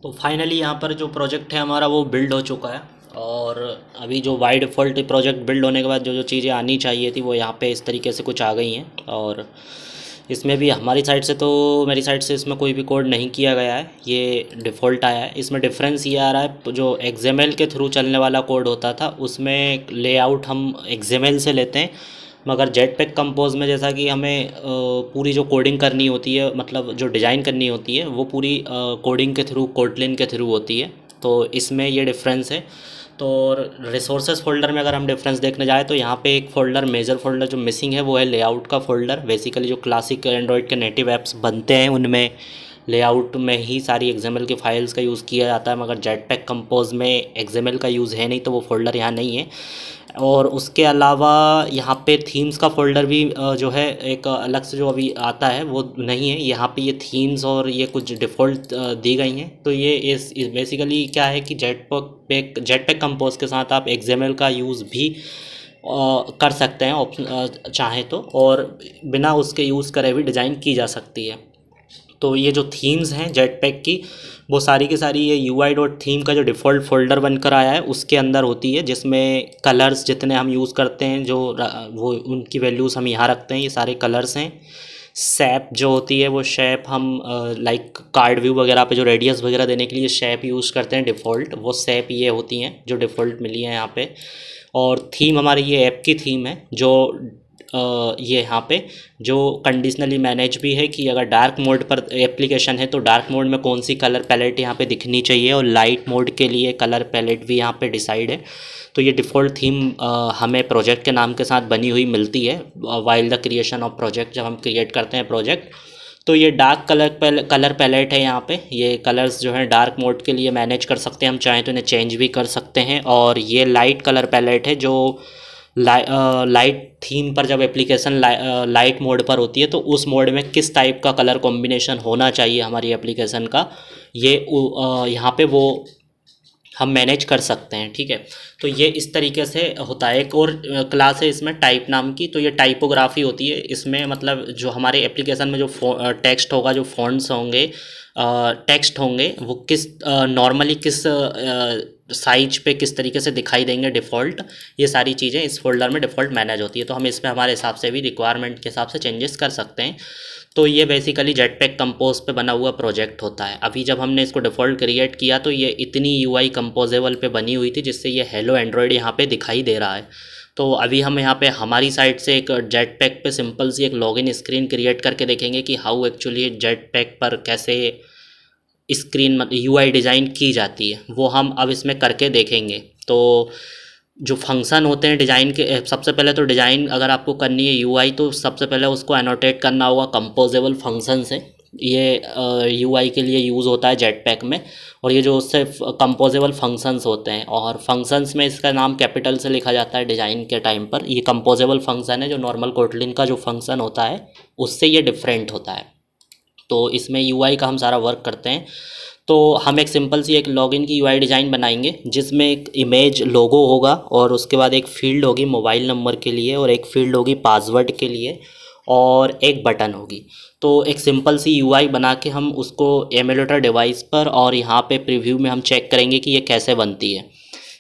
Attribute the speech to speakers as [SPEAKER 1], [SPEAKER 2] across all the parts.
[SPEAKER 1] तो फाइनली यहाँ पर जो प्रोजेक्ट है हमारा वो बिल्ड हो चुका है। और अभी जो बाय डिफ़ॉल्ट प्रोजेक्ट बिल्ड होने के बाद जो जो चीज़ें आनी चाहिए थी वो यहाँ पे इस तरीके से कुछ आ गई हैं। और इसमें भी हमारी साइड से तो मेरी साइड से इसमें कोई भी कोड नहीं किया गया है, ये डिफ़ॉल्ट आया है। इसमें डिफरेंस ये आ रहा है, जो एक्सएमएल के थ्रू चलने वाला कोड होता था उसमें लेआउट हम एक्सएमएल से लेते हैं, मगर जेटपैक कंपोज में जैसा कि हमें पूरी जो कोडिंग करनी होती है, मतलब जो डिज़ाइन करनी होती है वो पूरी कोडिंग के थ्रू, कोटलिन के थ्रू होती है। तो इसमें ये डिफरेंस है। तो रिसोर्सेज फोल्डर में अगर हम डिफरेंस देखने जाए तो यहाँ पे एक फ़ोल्डर, मेजर फोल्डर जो मिसिंग है वो है लेआउट का फ़ोल्डर। बेसिकली जो क्लासिक एंड्रॉयड के नेटिव ऐप्स बनते हैं उनमें लेआउट में ही सारी एक्सएमएल की फ़ाइल्स का यूज़ किया जाता है, मगर जेटपैक कंपोज में एक्सएमएल का यूज़ है नहीं, तो वो फ़ोल्डर यहाँ नहीं है। और उसके अलावा यहाँ पे थीम्स का फ़ोल्डर भी जो है एक अलग से जो अभी आता है वो नहीं है। यहाँ पे ये थीम्स और ये कुछ डिफ़ॉल्ट दी गई हैं। तो ये इस बेसिकली क्या है कि जेटपैक कंपोज के साथ आप एक्सएमएल का यूज़ भी कर सकते हैं ऑप्शन चाहें तो, और बिना उसके यूज़ करे भी डिज़ाइन की जा सकती है। तो ये जो थीम्स हैं जेटपैक की, वो सारी की सारी ये यूआई डॉट थीम का जो डिफ़ॉल्ट फ़ोल्डर बनकर आया है उसके अंदर होती है, जिसमें कलर्स जितने हम यूज़ करते हैं जो वो उनकी वैल्यूज़ हम यहाँ रखते हैं। ये सारे कलर्स हैं। शेप जो होती है वो शेप हम लाइक कार्ड व्यू वगैरह पे जो रेडियस वगैरह देने के लिए शेप यूज़ करते हैं डिफ़ॉल्ट, वो शेप ये होती हैं जो डिफ़ॉल्ट मिली हैं यहाँ पे। और थीम हमारी ये ऐप की थीम है जो ये यहाँ पे जो कंडीशनली मैनेज भी है कि अगर डार्क मोड पर एप्लीकेशन है तो डार्क मोड में कौन सी कलर पैलेट यहाँ पे दिखनी चाहिए, और लाइट मोड के लिए कलर पैलेट भी यहाँ पे डिसाइड है। तो ये डिफ़ॉल्ट थीम हमें प्रोजेक्ट के नाम के साथ बनी हुई मिलती है while the creation of project. जब हम क्रिएट करते हैं प्रोजेक्ट तो ये डार्क कलर पैलेट है। यहाँ पे ये कलर्स जो हैं डार्क मोड के लिए मैनेज कर सकते हैं, हम चाहें तो इन्हें चेंज भी कर सकते हैं। और ये लाइट कलर पैलेट है जो लाइट थीम पर जब एप्लीकेशन लाइट मोड पर होती है तो उस मोड में किस टाइप का कलर कॉम्बिनेशन होना चाहिए हमारी एप्लीकेशन का, ये यहाँ पे वो हम मैनेज कर सकते हैं। ठीक है, तो ये इस तरीके से होता है। एक और क्लास है इसमें टाइप नाम की, तो ये टाइपोग्राफी होती है इसमें। मतलब जो हमारे एप्लीकेशन में जो टेक्स्ट होगा, जो फॉन्ट्स होंगे, टेक्स्ट होंगे, वो किस नॉर्मली किस साइज पे किस तरीके से दिखाई देंगे डिफ़ॉल्ट, ये सारी चीज़ें इस फोल्डर में डिफ़ॉल्ट मैनेज होती है। तो हम इसमें हमारे हिसाब से भी रिक्वायरमेंट के हिसाब से चेंजेस कर सकते हैं। तो ये बेसिकली जेटपैक कंपोज पे बना हुआ प्रोजेक्ट होता है। अभी जब हमने इसको डिफ़ॉल्ट क्रिएट किया तो ये इतनी यूआई कंपोजेबल पे बनी हुई थी जिससे ये हेलो एंड्रॉयड यहाँ पे दिखाई दे रहा है। तो अभी हम यहाँ पे हमारी साइड से एक जेटपैक पे सिंपल सी एक लॉगिन स्क्रीन क्रिएट करके देखेंगे कि हाउ एक्चुअली जेटपैक पर कैसे स्क्रीन यूआई डिज़ाइन की जाती है, वो हम अब इसमें करके देखेंगे। तो जो फंक्शन होते हैं डिज़ाइन के, सबसे पहले तो डिज़ाइन अगर आपको करनी है यूआई तो सबसे पहले उसको एनोटेट करना होगा कंपोजेबल फंक्शन से। ये यूआई के लिए यूज़ होता है जेटपैक में। और ये जो उससे कंपोजेबल फंक्शंस होते हैं, और फंक्शंस में इसका नाम कैपिटल से लिखा जाता है डिज़ाइन के टाइम पर। ये कंपोजेबल फंक्शन है जो नॉर्मल कोटलिन का जो फंक्शन होता है उससे ये डिफरेंट होता है। तो इसमें यूआई का हम सारा वर्क करते हैं। तो हम एक सिंपल सी एक लॉगिन की यूआई डिज़ाइन बनाएंगे जिसमें एक इमेज लोगो होगा, और उसके बाद एक फ़ील्ड होगी मोबाइल नंबर के लिए, और एक फ़ील्ड होगी पासवर्ड के लिए, और एक बटन होगी। तो एक सिंपल सी यूआई बना के हम उसको एमुलेटर डिवाइस पर और यहाँ पे प्रीव्यू में हम चेक करेंगे कि ये कैसे बनती है।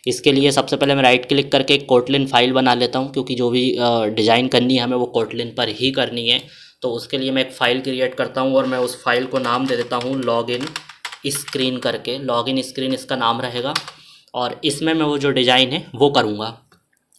[SPEAKER 1] इसके लिए सबसे पहले मैं राइट क्लिक करके एक कोटलिन फाइल बना लेता हूँ, क्योंकि जो भी डिज़ाइन करनी है हमें वो कोटलिन पर ही करनी है। तो उसके लिए मैं एक फ़ाइल क्रिएट करता हूँ और मैं उस फाइल को नाम दे देता हूँ लॉगिन स्क्रीन करके। लॉगिन स्क्रीन इसका नाम रहेगा, और इसमें मैं वो जो डिज़ाइन है वो करूँगा।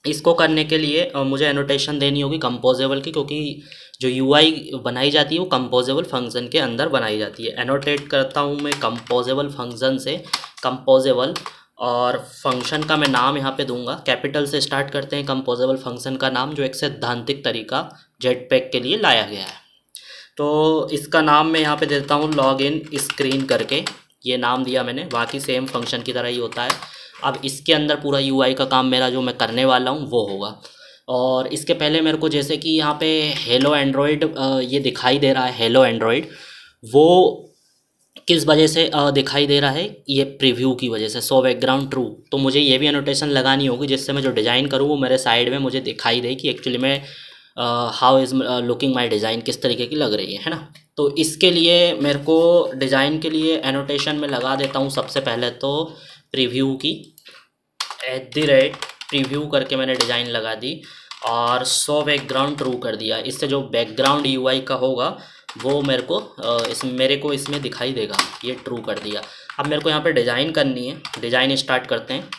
[SPEAKER 1] इसको करने के लिए मुझे एनोटेशन देनी होगी कंपोजेबल की, क्योंकि जो यूआई बनाई जाती है वो कंपोजेबल फंक्शन के अंदर बनाई जाती है। एनोटेट करता हूँ मैं कंपोजेबल फंक्शन से, कंपोजेबल, और फंक्शन का मैं नाम यहाँ पे दूंगा, कैपिटल से स्टार्ट करते हैं कंपोजेबल फंक्शन का नाम, जो एक सैद्धांतिक तरीका जेटपैक के लिए लाया गया है। तो इसका नाम मैं यहाँ पे देता हूँ लॉगिन स्क्रीन करके, ये नाम दिया मैंने। बाकी सेम फंक्शन की तरह ही होता है। अब इसके अंदर पूरा यूआई का काम मेरा जो मैं करने वाला हूँ वो होगा। और इसके पहले मेरे को जैसे कि यहाँ पे हेलो एंड्रॉयड ये दिखाई दे रहा है, हेलो एंड्रॉयड वो किस वजह से दिखाई दे रहा है, ये प्रीव्यू की वजह से, सो बैकग्राउंड ट्रू। तो मुझे ये भी एनोटेशन लगानी होगी जिससे मैं जो डिज़ाइन करूँ वो मेरे साइड में मुझे दिखाई दे कि एक्चुअली मैं how is looking my design, किस तरीके की लग रही है ना। तो इसके लिए मेरे को डिज़ाइन के लिए एनोटेशन में लगा देता हूँ सबसे पहले तो प्रीव्यू की @प्रीव्यू करके मैंने डिज़ाइन लगा दी और शो बैकग्राउंड ट्रू कर दिया। इससे जो बैकग्राउंड यूआई का होगा वो मेरे को इसमें दिखाई देगा। ये ट्रू कर दिया। अब मेरे को यहाँ पे डिज़ाइन करनी है। डिज़ाइन स्टार्ट करते हैं।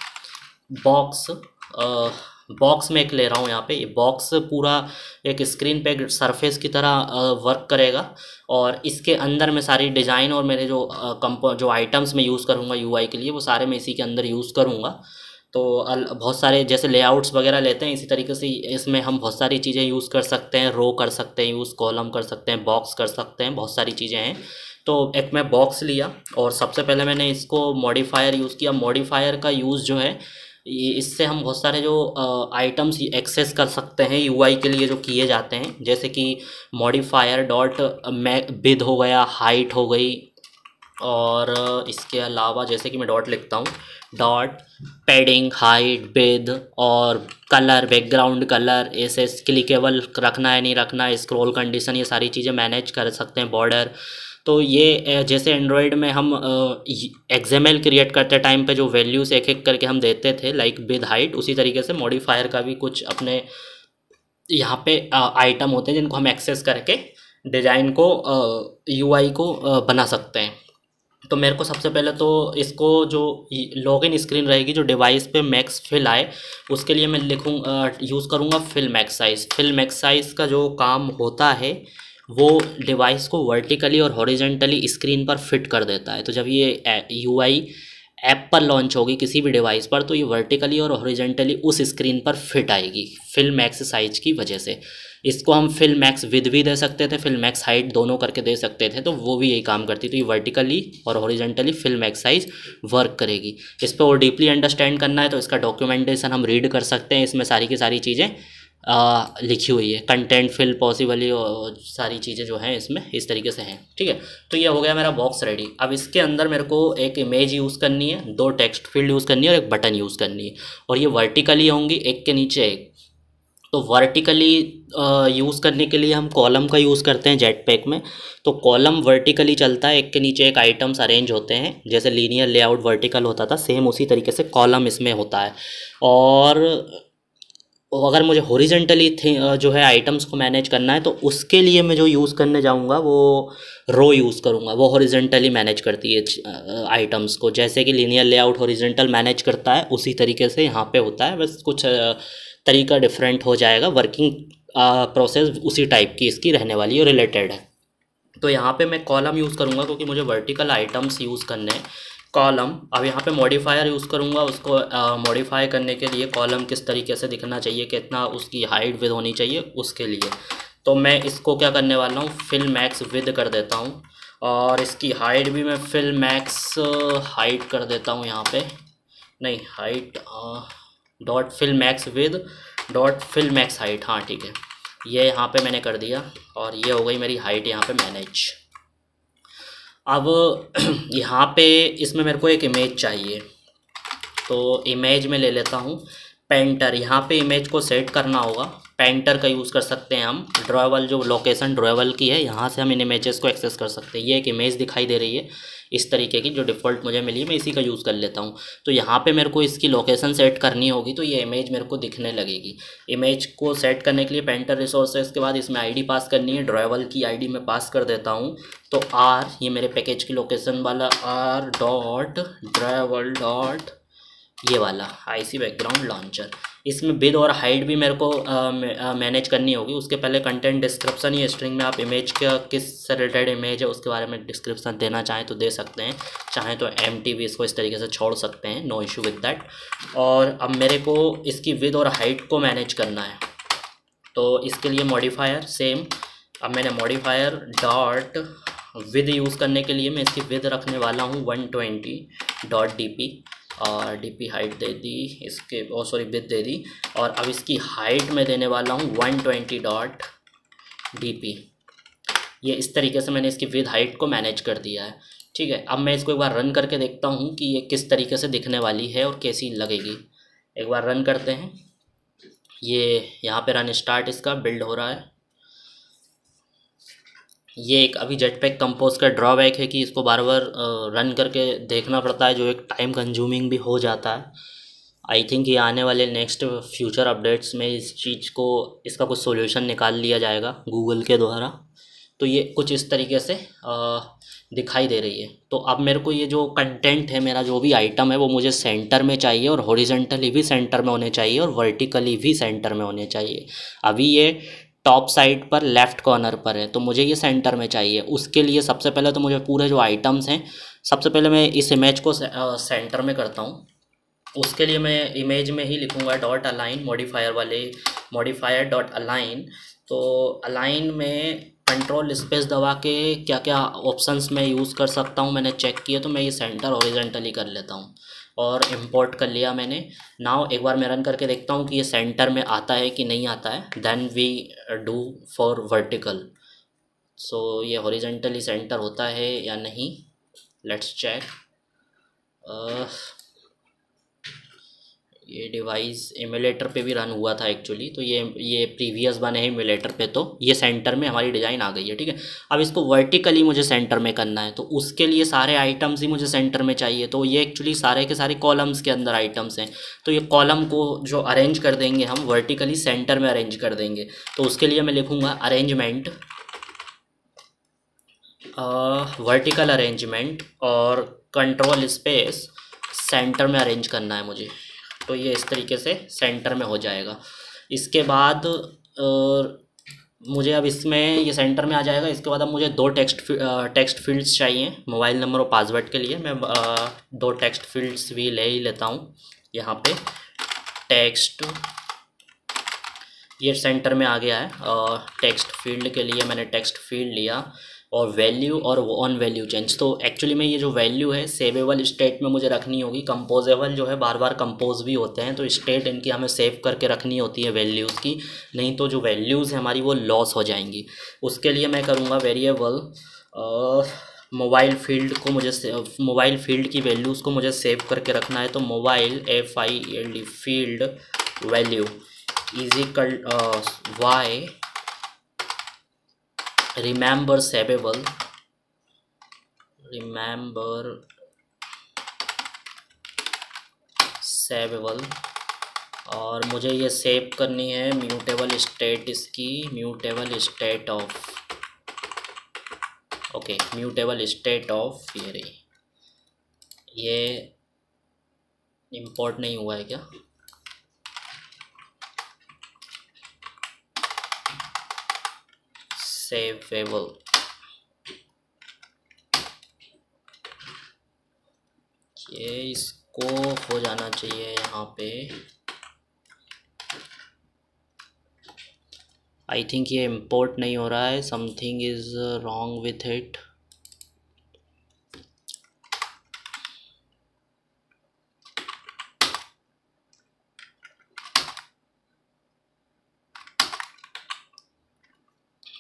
[SPEAKER 1] बॉक्स में एक ले रहा हूँ। यहाँ पे ये बॉक्स पूरा एक स्क्रीन पे सरफेस की तरह वर्क करेगा और इसके अंदर मैं सारी डिज़ाइन और मेरे जो आइटम्स मैं यूज़ करूँगा यूआई के लिए वो सारे मैं इसी के अंदर यूज़ करूँगा। तो बहुत सारे जैसे लेआउट्स वगैरह लेते हैं इसी तरीके से इसमें हम बहुत सारी चीज़ें यूज़ कर सकते हैं। रो कर सकते हैं यूज़, कॉलम कर सकते हैं, बॉक्स कर सकते हैं, बहुत सारी चीज़ें हैं। तो एक मैं बॉक्स लिया और सबसे पहले मैंने इसको मॉडिफायर यूज़ किया। मॉडिफायर का यूज़ जो है इससे हम बहुत सारे जो आइटम्स एक्सेस कर सकते हैं यूआई के लिए जो किए जाते हैं, जैसे कि मॉडिफायर डॉट विड्थ हो गया, हाइट हो गई और इसके अलावा जैसे कि मैं डॉट लिखता हूँ, डॉट पैडिंग, हाइट, विड्थ और कलर, बैकग्राउंड कलर, ऐसे क्लिकेबल रखना है नहीं रखना है, स्क्रॉल कंडीशन, ये सारी चीज़ें मैनेज कर सकते हैं। बॉर्डर, तो ये जैसे एंड्रॉयड में हम XML क्रिएट करते टाइम पे जो वैल्यूज़ एक एक करके हम देते थे लाइक विद हाइट, उसी तरीके से मॉडिफायर का भी कुछ अपने यहाँ पे आइटम होते हैं जिनको हम एक्सेस करके डिज़ाइन को यूआई को बना सकते हैं। तो मेरे को सबसे पहले तो इसको जो लॉगिन स्क्रीन रहेगी जो डिवाइस पे मैक्स फिल आए उसके लिए मैं यूज़ करूँगा fill max size. Fill max size का जो काम होता है वो डिवाइस को वर्टिकली और हॉरिजेंटली स्क्रीन पर फिट कर देता है। तो जब ये यूआई ऐप पर लॉन्च होगी किसी भी डिवाइस पर तो ये वर्टिकली और हॉरिजेंटली उस स्क्रीन पर फिट आएगी फिल मैक्स साइज की वजह से। इसको हम फिल मैक्स विद भी दे सकते थे, फिल मैक्स हाइट दोनों करके दे सकते थे, तो वो भी यही काम करती। तो ये वर्टिकली और horizontally fill max size work करेगी। इस पर और डीपली अंडरस्टैंड करना है तो इसका डॉक्यूमेंटेशन हम रीड कर सकते हैं। इसमें सारी की सारी चीज़ें लिखी हुई है। कंटेंट फिल पॉसिबली और सारी चीज़ें जो हैं इसमें इस तरीके से हैं। ठीक है, तो ये हो गया मेरा बॉक्स रेडी। अब इसके अंदर मेरे को एक इमेज यूज़ करनी है, 2 टेक्स्ट फील्ड यूज़ करनी है और एक बटन यूज़ करनी है और ये वर्टिकली होंगी एक के नीचे एक। तो वर्टिकली यूज़ करने के लिए हम कॉलम का यूज़ करते हैं जेटपैक में। तो कॉलम वर्टिकली चलता है, एक के नीचे एक आइटम्स अरेंज होते हैं। जैसे लीनियर लेआउट वर्टिकल होता था सेम उसी तरीके से कॉलम इसमें होता है। और अगर मुझे हॉरिजेंटली जो है आइटम्स को मैनेज करना है तो उसके लिए मैं जो यूज़ करने जाऊंगा वो रो यूज़ करूंगा। वो हॉरिजेंटली मैनेज करती है आइटम्स को, जैसे कि लीनियर लेआउट हॉरिजेंटल मैनेज करता है उसी तरीके से यहाँ पे होता है। बस कुछ तरीका डिफरेंट हो जाएगा, वर्किंग प्रोसेस उसी टाइप की इसकी रहने वाली है, रिलेटेड है। तो यहाँ पे मैं कॉलम यूज़ करूँगा क्योंकि मुझे वर्टिकल आइटम्स यूज़ करने हैं। कॉलम, अब यहाँ पे मॉडिफायर यूज़ करूँगा। उसको मॉडिफाई करने के लिए कॉलम किस तरीके से दिखना चाहिए, कितना उसकी हाइट विद होनी चाहिए उसके लिए। तो मैं इसको क्या करने वाला हूँ, फिल मैक्स विद कर देता हूँ और इसकी हाइट भी मैं फिल मैक्स हाइट कर देता हूँ। यहाँ पे नहीं, height dot fill max with dot fill max height, हाँ ठीक है, ये यहाँ पे मैंने कर दिया और ये हो गई मेरी हाइट यहाँ पे मैनेज। अब यहाँ पे इसमें मेरे को एक इमेज चाहिए तो इमेज में ले लेता हूँ पेंटर। यहाँ पे इमेज को सेट करना होगा, पेंटर का यूज़ कर सकते हैं हम। ड्रॉएबल जो लोकेशन ड्रॉएबल की है यहाँ से हम इन इमेजेस को एक्सेस कर सकते हैं। ये एक इमेज दिखाई दे रही है इस तरीके की जो डिफ़ॉल्ट मुझे मिली है, मैं इसी का यूज़ कर लेता हूँ। तो यहाँ पे मेरे को इसकी लोकेशन सेट करनी होगी तो ये इमेज मेरे को दिखने लगेगी। इमेज को सेट करने के लिए पेंटर रिसोर्सेज के बाद इसमें आईडी पास करनी है। ड्रॉएबल की आईडी मैं पास कर देता हूँ। तो R, ये मेरे पैकेज की लोकेशन वाला R डॉट ड्रॉएबल डॉट ये वाला IC बैकग्राउंड लॉन्चर। इसमें विद और हाइट भी मेरे को मैनेज करनी होगी। उसके पहले कंटेंट डिस्क्रिप्शन या स्ट्रिंग में आप इमेज का किस से रिलेटेड इमेज है उसके बारे में डिस्क्रिप्शन देना चाहें तो दे सकते हैं, चाहें तो empty भी इसको इस तरीके से छोड़ सकते हैं, नो इशू विद दैट। और अब मेरे को इसकी विद और हाइट को मैनेज करना है तो इसके लिए मॉडिफायर सेम। अब मैंने मॉडिफायर डॉट विद यूज़ करने के लिए मैं इसकी विद रखने वाला हूँ 120.dp और DP हाइट दे दी इसके, विद दे दी। और अब इसकी हाइट में देने वाला हूँ 120.dp। ये इस तरीके से मैंने इसकी विद हाइट को मैनेज कर दिया है। ठीक है, अब मैं इसको एक बार रन करके देखता हूँ कि ये किस तरीके से दिखने वाली है और कैसी लगेगी। एक बार रन करते हैं। ये यहाँ पे रन स्टार्ट इसका बिल्ड हो रहा है। ये एक अभी जेटपैक कंपोज का ड्रॉबैक है कि इसको बार बार रन करके देखना पड़ता है, जो एक टाइम कंज्यूमिंग भी हो जाता है। आई थिंक ये आने वाले नेक्स्ट फ्यूचर अपडेट्स में इस चीज़ को, इसका कुछ सोल्यूशन निकाल लिया जाएगा गूगल के द्वारा। तो ये कुछ इस तरीके से दिखाई दे रही है। तो अब मेरे को ये जो कंटेंट है, मेरा जो भी आइटम है, वो मुझे सेंटर में चाहिए, और हॉरिजॉन्टली भी सेंटर में होने चाहिए, और वर्टिकली भी सेंटर में होने चाहिए। अभी ये टॉप साइड पर लेफ़्ट कॉर्नर पर है, तो मुझे ये सेंटर में चाहिए। उसके लिए सबसे पहले तो मुझे पूरे जो आइटम्स हैं, सबसे पहले मैं इस इमेज को सेंटर में करता हूँ। उसके लिए मैं इमेज में ही लिखूँगा डॉट अलाइन, मॉडिफायर वाले मॉडिफायर डॉट अलाइन। तो अलाइन में कंट्रोल स्पेस दबा के क्या क्या ऑप्शंस मैं यूज़ कर सकता हूँ मैंने चेक किया, तो मैं ये सेंटर हॉरिजॉन्टली कर लेता हूँ और इंपोर्ट कर लिया मैंने। नाउ एक बार मैं रन करके देखता हूँ कि ये सेंटर में आता है कि नहीं आता है। Then we do for vertical. So ये हॉरिजॉन्टली सेंटर होता है या नहीं, लेट्स चेक। ये डिवाइस एमुलेटर पे भी रन हुआ था एक्चुअली, तो ये प्रीवियस बने हैं एमुलेटर पे, तो ये सेंटर में हमारी डिज़ाइन आ गई है। ठीक है, अब इसको वर्टिकली मुझे सेंटर में करना है, तो उसके लिए सारे आइटम्स ही मुझे सेंटर में चाहिए। तो ये एक्चुअली सारे के सारे कॉलम्स के अंदर आइटम्स हैं, तो ये कॉलम को जो अरेंज कर देंगे हम, वर्टिकली सेंटर में अरेंज कर देंगे। तो उसके लिए मैं लिखूँगा अरेंजमेंट, वर्टिकल अरेंजमेंट, और कंट्रोल स्पेस सेंटर में अरेंज करना है मुझे। तो ये इस तरीके से सेंटर में हो जाएगा। इसके बाद मुझे अब इसमें ये सेंटर में आ जाएगा। इसके बाद अब मुझे दो टेक्स्ट फील्ड्स चाहिए मोबाइल नंबर और पासवर्ड के लिए। मैं दो टेक्स्ट फील्ड्स भी ले ही लेता हूँ यहाँ पे। टेक्स्ट, ये सेंटर में आ गया है। टेक्स्ट फील्ड के लिए मैंने टेक्स्ट फील्ड लिया, और वैल्यू और ऑन वैल्यू चेंज। तो एक्चुअली में ये जो वैल्यू है सेवेबल स्टेट में मुझे रखनी होगी। कंपोजेबल जो है बार बार कंपोज भी होते हैं, तो स्टेट इनकी हमें सेव करके रखनी होती है वैल्यूज़ की, नहीं तो जो वैल्यूज़ हैं हमारी वो लॉस हो जाएंगी। उसके लिए मैं करूँगा वेरिएबल मोबाइल फील्ड को मोबाइल फील्ड की वैल्यूज़ को मुझे सेव करके रखना है। तो mobile FILD field value is equal by remember saveable, और मुझे ये सेव करनी है म्यूटेबल स्टेट, इसकी mutable state of, okay mutable state of, ये इंपोर्ट नहीं हुआ है क्या? सेवेबल, ये इसको हो जाना चाहिए यहाँ पे। आई थिंक ये इंपोर्ट नहीं हो रहा है, something is wrong with it.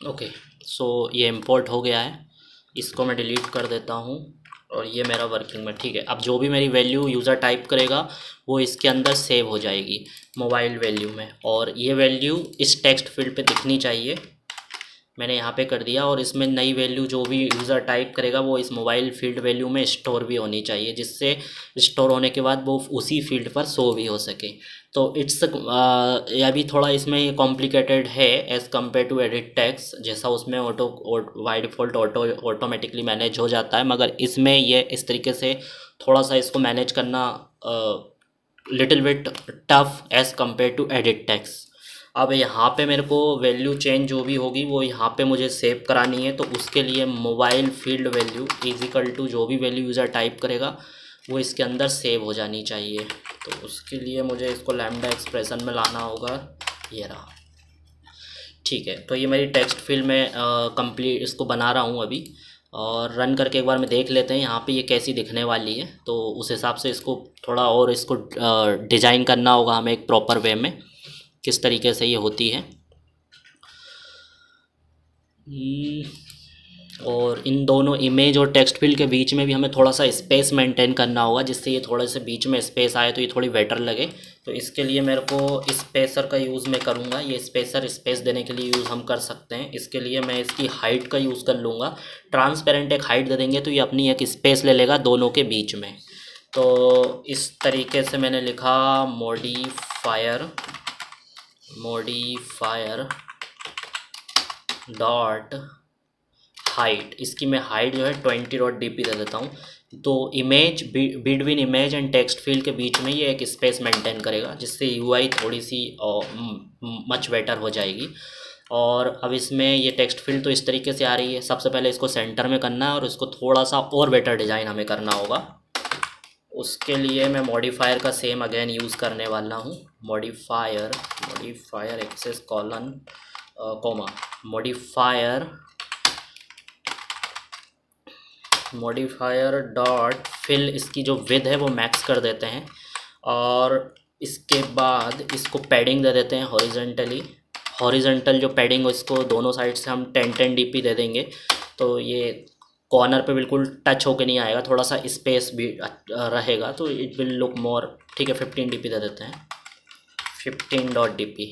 [SPEAKER 1] Okay, so ये इंपोर्ट हो गया है। इसको मैं डिलीट कर देता हूँ, और ये मेरा वर्किंग में ठीक है। अब जो भी मेरी वैल्यू यूज़र टाइप करेगा वो इसके अंदर सेव हो जाएगी मोबाइल वैल्यू में, और ये वैल्यू इस टेक्स्ट फील्ड पे दिखनी चाहिए। मैंने यहाँ पे कर दिया, और इसमें नई वैल्यू जो भी यूज़र टाइप करेगा वो इस मोबाइल फील्ड वैल्यू में स्टोर भी होनी चाहिए, जिससे स्टोर होने के बाद वो उसी फील्ड पर शो भी हो सके। तो इट्स यह भी थोड़ा इसमें कॉम्प्लिकेटेड है as compare to edit text, जैसा उसमें बाय डिफ़ॉल्ट ऑटोमेटिकली मैनेज हो जाता है, मगर इसमें ये इस तरीके से थोड़ा सा इसको मैनेज करना little bit tough as compare to edit text. अब यहाँ पे मेरे को वैल्यू चेंज जो भी होगी वो यहाँ पे मुझे सेव करानी है। तो उसके लिए mobile field value is equal to जो भी वैल्यू यूज़र टाइप करेगा वो इसके अंदर सेव हो जानी चाहिए। तो उसके लिए मुझे इसको लैम्डा एक्सप्रेशन में लाना होगा, ये रहा। ठीक है, तो ये मेरी टेक्स्ट फील्ड में कंप्लीट इसको बना रहा हूँ अभी, और रन करके एक बार में देख लेते हैं यहाँ पे ये कैसी दिखने वाली है। तो उस हिसाब से इसको थोड़ा और इसको डिज़ाइन करना होगा हमें एक प्रॉपर वे में, किस तरीके से ये होती है। और इन दोनों इमेज और टेक्स्ट फील्ड के बीच में भी हमें थोड़ा सा स्पेस मेंटेन करना होगा, जिससे ये थोड़े से बीच में स्पेस आए तो ये थोड़ी बेटर लगे। तो इसके लिए मेरे को स्पेसर का यूज़ मैं करूँगा। ये स्पेसर स्पेस देने के लिए यूज़ हम कर सकते हैं। इसके लिए मैं इसकी हाइट का यूज़ कर लूँगा। ट्रांसपेरेंट एक हाइट दे देंगे तो ये अपनी एक स्पेस ले लेगा दोनों के बीच में। तो इस तरीके से मैंने लिखा मॉडिफायर डॉट हाइट। इसकी मैं हाइट जो है 20.dp दे देता हूँ। तो image between image and text field के बीच में ये एक स्पेस मेंटेन करेगा, जिससे यूआई थोड़ी सी मच बेटर हो जाएगी। और अब इसमें ये टेक्स्ट फील्ड तो इस तरीके से आ रही है। सबसे पहले इसको सेंटर में करना है और इसको थोड़ा सा और बेटर डिज़ाइन हमें करना होगा। उसके लिए मैं मॉडिफायर का सेम अगेन यूज़ करने वाला हूँ। Modifier access colon comma modifier dot fill. इसकी जो विड्थ है वो मैक्स कर देते हैं और इसके बाद इसको पैडिंग दे देते हैं हॉरिजेंटल जो पैडिंग हो इसको दोनों साइड से हम 10 dp दे देंगे। तो ये कॉर्नर पे बिल्कुल टच होके नहीं आएगा, थोड़ा सा स्पेस भी रहेगा, तो इट विल लुक मोर। ठीक है, 15 dp दे देते हैं, 15.dp।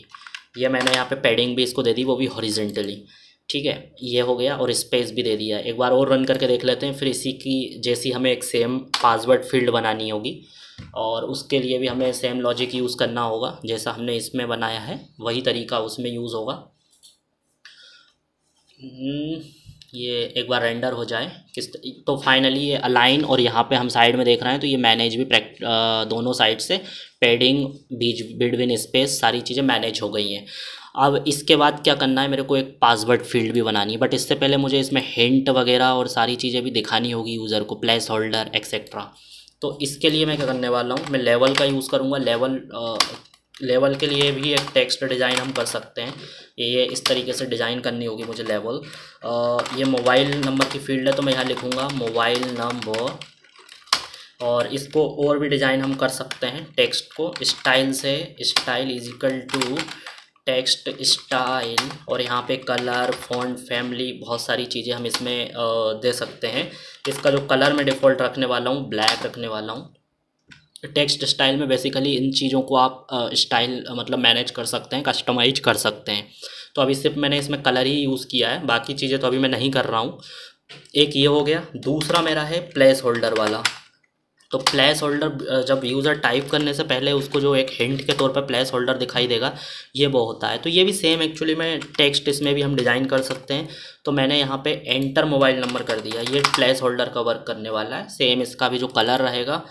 [SPEAKER 1] ये मैंने यहाँ पे पैडिंग भी इसको दे दी, वो भी हॉरिजेंटली। ठीक है, ये हो गया और स्पेस भी दे दिया। एक बार और रन करके देख लेते हैं। फिर इसी की जैसी हमें एक सेम पासवर्ड फील्ड बनानी होगी और उसके लिए भी हमें सेम लॉजिक यूज़ करना होगा। जैसा हमने इसमें बनाया है वही तरीका उसमें यूज़ होगा। ये एक बार रेंडर हो जाए तो फाइनली ये अलाइन, और यहाँ पे हम साइड में देख रहे हैं तो ये मैनेज भी दोनों साइड से पैडिंग बिटवीन स्पेस सारी चीज़ें मैनेज हो गई हैं। अब इसके बाद क्या करना है, मेरे को एक पासवर्ड फील्ड भी बनानी है, बट इससे पहले मुझे इसमें हिंट वगैरह और सारी चीज़ें भी दिखानी होगी यूज़र को, प्लेस होल्डर एक्सेट्रा। तो इसके लिए मैं क्या करने वाला हूँ, मैं लेवल का यूज़ करूँगा। लेवल के लिए भी एक टेक्स्ट डिज़ाइन हम कर सकते हैं। ये इस तरीके से डिज़ाइन करनी होगी मुझे लेवल। ये मोबाइल नंबर की फील्ड है तो मैं यहाँ लिखूँगा मोबाइल नंबर, और इसको और भी डिज़ाइन हम कर सकते हैं। टेक्स्ट को स्टाइल से, style is equal to text style, और यहाँ पे कलर, फॉन्ट, फैमिली, बहुत सारी चीज़ें हम इसमें दे सकते हैं। इसका जो कलर मैं डिफ़ॉल्ट रखने वाला हूँ ब्लैक रखने वाला हूँ। टेक्स्ट स्टाइल में बेसिकली इन चीज़ों को आप स्टाइल मतलब मैनेज कर सकते हैं, कस्टमाइज कर सकते हैं। तो अभी सिर्फ मैंने इसमें कलर ही यूज़ किया है, बाकी चीज़ें तो अभी मैं नहीं कर रहा हूँ। एक ये हो गया। दूसरा मेरा है प्लेस होल्डर वाला। तो प्लेस होल्डर जब यूज़र टाइप करने से पहले उसको जो एक हिंट के तौर पर प्लेस होल्डर दिखाई देगा, ये वो होता है। तो ये भी सेम एक्चुअली में टेक्स्ट इसमें भी हम डिज़ाइन कर सकते हैं। तो मैंने यहाँ पे एंटर मोबाइल नंबर कर दिया, ये प्लेस होल्डर का वर्क करने वाला है। सेम इसका भी जो कलर रहेगा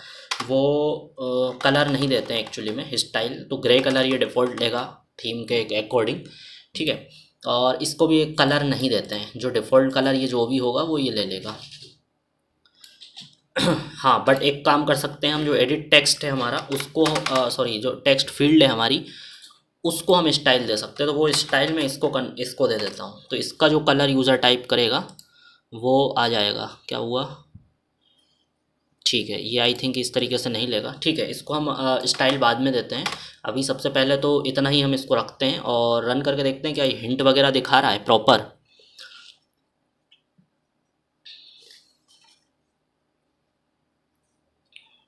[SPEAKER 1] वो कलर नहीं देते हैं एक्चुअली में स्टाइल, तो ग्रे कलर ये डिफ़ॉल्ट लेगा थीम के अकॉर्डिंग। ठीक है, और इसको भी एक कलर नहीं देते हैं, जो डिफ़ॉल्ट कलर ये जो भी होगा वो ये ले लेगा। हाँ, बट एक काम कर सकते हैं हम, जो एडिट टेक्स्ट है हमारा उसको जो टेक्स्ट फील्ड है हमारी उसको हम स्टाइल दे सकते हैं। तो वो स्टाइल में इसको दे देता हूँ। तो इसका जो कलर यूज़र टाइप करेगा वो आ जाएगा। क्या हुआ, ठीक है, ये आई थिंक इस तरीके से नहीं लेगा। ठीक है, इसको हम स्टाइल बाद में देते हैं। अभी सबसे पहले तो इतना ही हम इसको रखते हैं और रन करके देखते हैं क्या ये हिंट वगैरह दिखा रहा है प्रॉपर।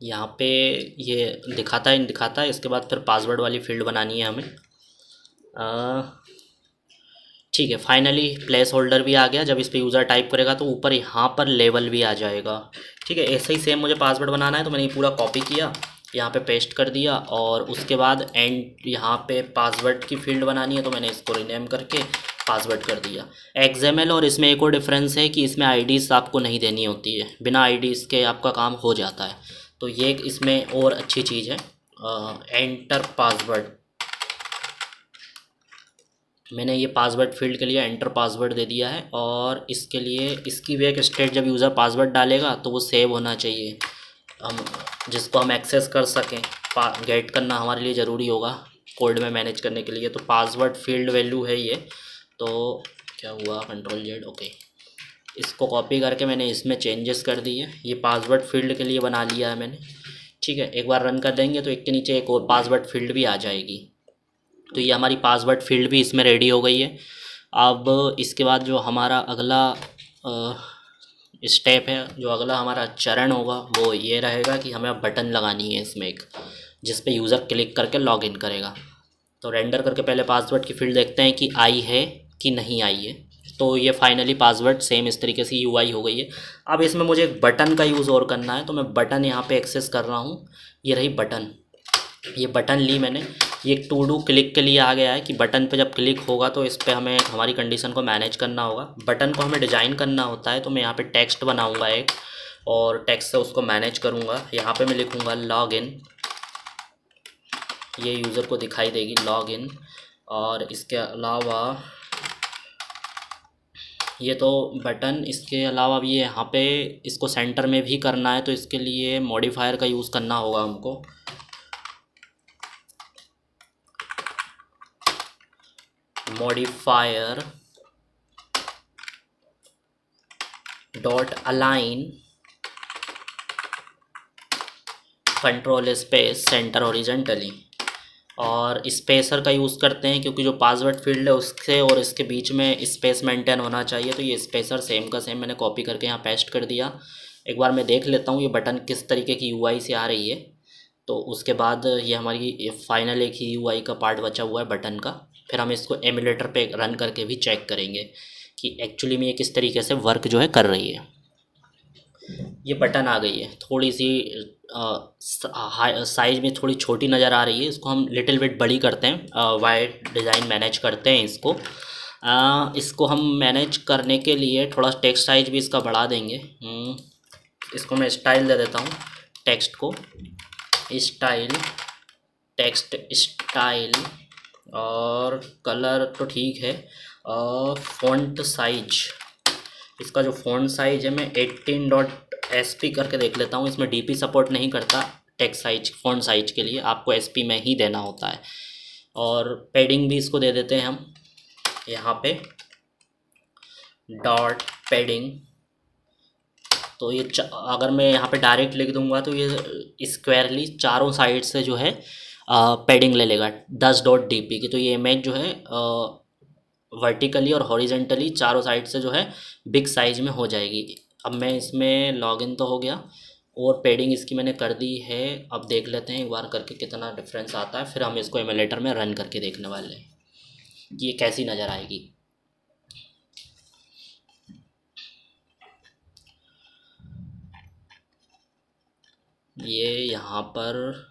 [SPEAKER 1] यहाँ पे ये दिखाता है। इसके बाद फिर पासवर्ड वाली फील्ड बनानी है हमें। ठीक है, फाइनली प्लेस होल्डर भी आ गया। जब इस पर यूज़र टाइप करेगा तो ऊपर यहाँ पर लेवल भी आ जाएगा। ठीक है, ऐसे ही सेम मुझे पासवर्ड बनाना है, तो मैंने ये पूरा कॉपी किया, यहाँ पे पेस्ट कर दिया, और उसके बाद यहाँ पे पासवर्ड की फील्ड बनानी है तो मैंने इसको रीनेम करके पासवर्ड कर दिया। XML और इसमें एक और डिफरेंस है कि इसमें IDs आपको नहीं देनी होती है, बिना IDs के आपका काम हो जाता है। तो ये इसमें और अच्छी चीज़ है। एंटर पासवर्ड, मैंने ये पासवर्ड फील्ड के लिए एंटर पासवर्ड दे दिया है, और इसके लिए इसकी भी एक स्टेट, जब यूज़र पासवर्ड डालेगा तो वो सेव होना चाहिए, हम जिसको हम एक्सेस कर सकें। गेट करना हमारे लिए ज़रूरी होगा कोड में मैनेज करने के लिए। तो पासवर्ड फील्ड वैल्यू है ये। तो क्या हुआ, Ctrl+Z, ओके, इसको कॉपी करके मैंने इसमें चेंजेस कर दिए। ये पासवर्ड फील्ड के लिए बना लिया है मैंने। ठीक है, एक बार रन कर देंगे तो एक के नीचे एक और पासवर्ड फील्ड भी आ जाएगी। तो ये हमारी पासवर्ड फील्ड भी इसमें रेडी हो गई है। अब इसके बाद जो हमारा अगला स्टेप है, जो अगला हमारा चरण होगा वो ये रहेगा कि हमें अब बटन लगानी है इसमें एक, जिस पे यूज़र क्लिक करके लॉगिन करेगा। तो रेंडर करके पहले पासवर्ड की फील्ड देखते हैं कि आई है कि नहीं आई है। तो ये फाइनली पासवर्ड सेम इस तरीके से यूआई हो गई है। अब इसमें मुझे एक बटन का यूज़ और करना है, तो मैं बटन यहाँ पे एक्सेस कर रहा हूँ। ये रही बटन, ये बटन ली मैंने। ये एक टू डू क्लिक के लिए आ गया है कि बटन पे जब क्लिक होगा तो इस पर हमें हमारी कंडीशन को मैनेज करना होगा। बटन को हमें डिज़ाइन करना होता है, तो मैं यहाँ पे टेक्स्ट बनाऊँगा एक, और टेक्स्ट से उसको मैनेज करूँगा। यहाँ पे मैं लिखूँगा लॉगिन, ये यूज़र को दिखाई देगी लॉगिन। और इसके अलावा ये तो बटन, इसके अलावा अब ये यहाँ पे इसको सेंटर में भी करना है, तो इसके लिए मॉडिफायर का यूज़ करना होगा हमको। Modifier dot align control space centre horizontally, और स्पेसर का यूज़ करते हैं क्योंकि जो पासवर्ड फील्ड है उससे और इसके बीच में स्पेस मेंटेन होना चाहिए। तो ये स्पेसर सेम का सेम मैंने कॉपी करके यहाँ पेस्ट कर दिया। एक बार मैं देख लेता हूँ ये बटन किस तरीके की यूआई से आ रही है, तो उसके बाद ये हमारी फाइनल एक ही यूआई का पार्ट बचा हुआ है बटन का। फिर हम इसको एमुलेटर पे रन करके भी चेक करेंगे कि एक्चुअली में ये किस तरीके से वर्क जो है कर रही है। ये बटन आ गई है, थोड़ी सी साइज में थोड़ी छोटी नज़र आ रही है। इसको हम लिटिल बिट बड़ी करते हैं, वाइड डिज़ाइन मैनेज करते हैं इसको। इसको हम मैनेज करने के लिए थोड़ा टेक्स्ट साइज भी इसका बढ़ा देंगे। इसको मैं स्टाइल दे देता हूँ, टेक्स्ट को स्टाइल, टेक्स्ट स्टाइल, और कलर तो ठीक है। फ़ॉन्ट साइज, इसका जो फ़ॉन्ट साइज है मैं 18.sp करके देख लेता हूँ। इसमें डीपी सपोर्ट नहीं करता टेक्स्ट साइज, फ़ॉन्ट साइज के लिए आपको एसपी में ही देना होता है। और पैडिंग भी इसको दे देते हैं हम यहाँ पे, डॉट पैडिंग। तो ये अगर मैं यहाँ पे डायरेक्ट लिख दूँगा तो ये स्क्वायरली चारों साइड से जो है पैडिंग ले लेगा 10.dp की। तो ये इमेज जो है वर्टिकली और हॉरिजेंटली चारों साइड से जो है बिग साइज में हो जाएगी। अब मैं इसमें लॉगिन तो हो गया और पैडिंग इसकी मैंने कर दी है। अब देख लेते हैं एक बार करके कितना डिफरेंस आता है, फिर हम इसको एमुलेटर में रन करके देखने वाले हैं कि ये कैसी नज़र आएगी। ये यहाँ पर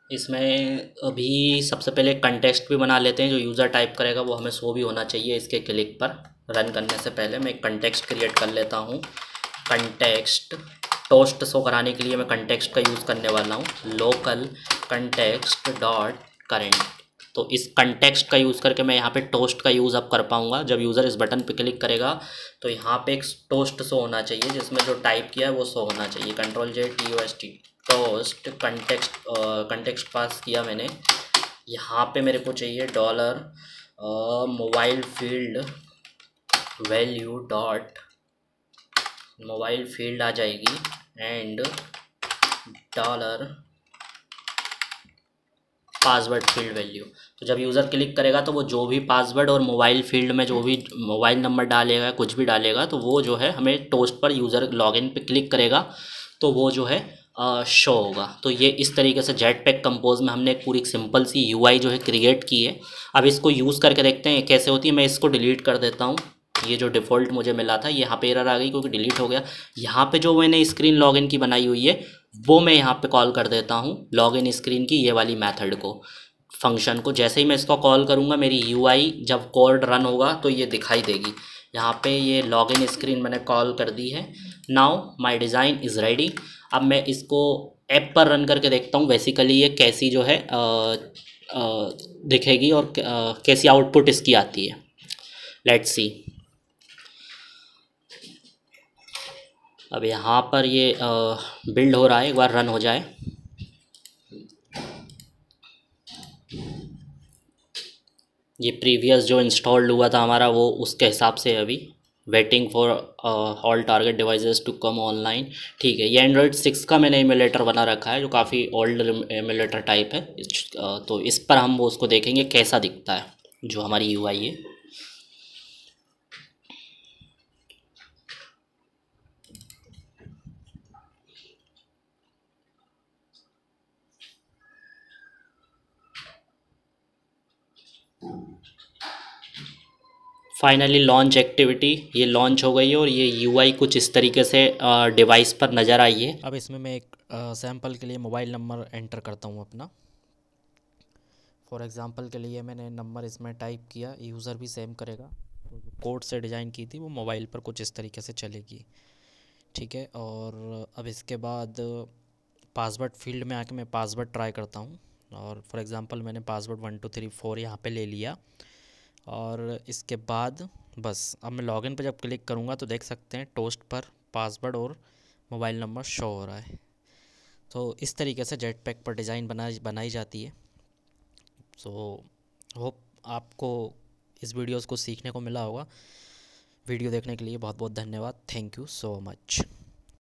[SPEAKER 1] इसमें अभी सबसे पहले कंटेक्स्ट भी बना लेते हैं, जो यूज़र टाइप करेगा वो हमें शो भी होना चाहिए इसके क्लिक पर। रन करने से पहले मैं एक कंटेक्स्ट क्रिएट कर लेता हूँ। कंटेक्स्ट टोस्ट शो कराने के लिए मैं कंटेक्स्ट का यूज़ करने वाला हूँ, लोकल कंटेक्स्ट डॉट करेंट। तो इस कंटेक्स्ट का यूज़ करके मैं यहाँ पे टोस्ट का यूज़ अब कर पाऊँगा। जब यूज़र इस बटन पे क्लिक करेगा तो यहाँ पे एक टोस्ट शो होना चाहिए, जिसमें जो टाइप किया है वो शो होना चाहिए। Ctrl+J टोस्ट कंटेक्स्ट पास किया मैंने। यहाँ पे मेरे को चाहिए dollar mobile field value dot mobile field आ जाएगी, and dollar password field value. तो जब यूज़र क्लिक करेगा तो वो जो भी पासवर्ड और मोबाइल फील्ड में जो भी मोबाइल नंबर डालेगा, कुछ भी डालेगा, तो वो जो है हमें टोस्ट पर यूज़र लॉगिन पे क्लिक करेगा तो वो जो है शो होगा। तो ये इस तरीके से जेटपैक कंपोज में हमने एक पूरी सिंपल सी यूआई जो है क्रिएट की है। अब इसको यूज़ करके देखते हैं कैसे होती है। मैं इसको डिलीट कर देता हूँ। ये जो डिफ़ॉल्ट मुझे मिला था यहाँ पे एरर आ गई क्योंकि डिलीट हो गया। यहाँ पे जो मैंने स्क्रीन लॉगिन की बनाई हुई है वो मैं यहाँ पे कॉल कर देता हूँ, लॉगिन स्क्रीन की ये वाली मेथड को, फंक्शन को। जैसे ही मैं इसको कॉल करूँगा मेरी यूआई जब कोड रन होगा तो ये दिखाई देगी। यहाँ पे ये लॉगिन स्क्रीन मैंने कॉल कर दी है। Now my design is ready. अब मैं इसको ऐप पर रन करके देखता हूँ बेसिकली ये कैसी जो है दिखेगी और कैसी आउटपुट इसकी आती है। Let's see. अब यहाँ पर ये बिल्ड हो रहा है, एक बार रन हो जाए। ये प्रीवियस जो इंस्टॉल्ड हुआ था हमारा वो उसके हिसाब से अभी waiting for all target devices to come online. ठीक है, ये एंड्रॉयड 6 का मैंने एमुलेटर बना रखा है जो काफ़ी ओल्ड एमुलेटर टाइप है। तो इस पर हम वो उसको देखेंगे कैसा दिखता है। जो हमारी यूआई है। फाइनली लॉन्च एक्टिविटी ये लॉन्च हो गई है और ये यूआई कुछ इस तरीके से डिवाइस पर नज़र आई है। अब इसमें मैं एक सैंपल के लिए मोबाइल नंबर एंटर करता हूँ अपना। फॉर एग्ज़ाम्पल के लिए मैंने नंबर इसमें टाइप किया, यूज़र भी सेम करेगा। तो जो कोड से डिज़ाइन की थी वो मोबाइल पर कुछ इस तरीके से चलेगी, ठीक है। और अब इसके बाद पासवर्ड फील्ड में आके मैं पासवर्ड ट्राई करता हूँ। और फॉर एग्ज़ाम्पल मैंने पासवर्ड 1234 यहाँ पे ले लिया। और इसके बाद बस अब मैं लॉगिन पर जब क्लिक करूँगा तो देख सकते हैं टोस्ट पर पासवर्ड और मोबाइल नंबर शो हो रहा है। तो इस तरीके से जेट पैक पर डिज़ाइन बनाई जाती है। सो होप आपको इस वीडियोस को सीखने को मिला होगा। वीडियो देखने के लिए बहुत बहुत धन्यवाद। Thank you so much.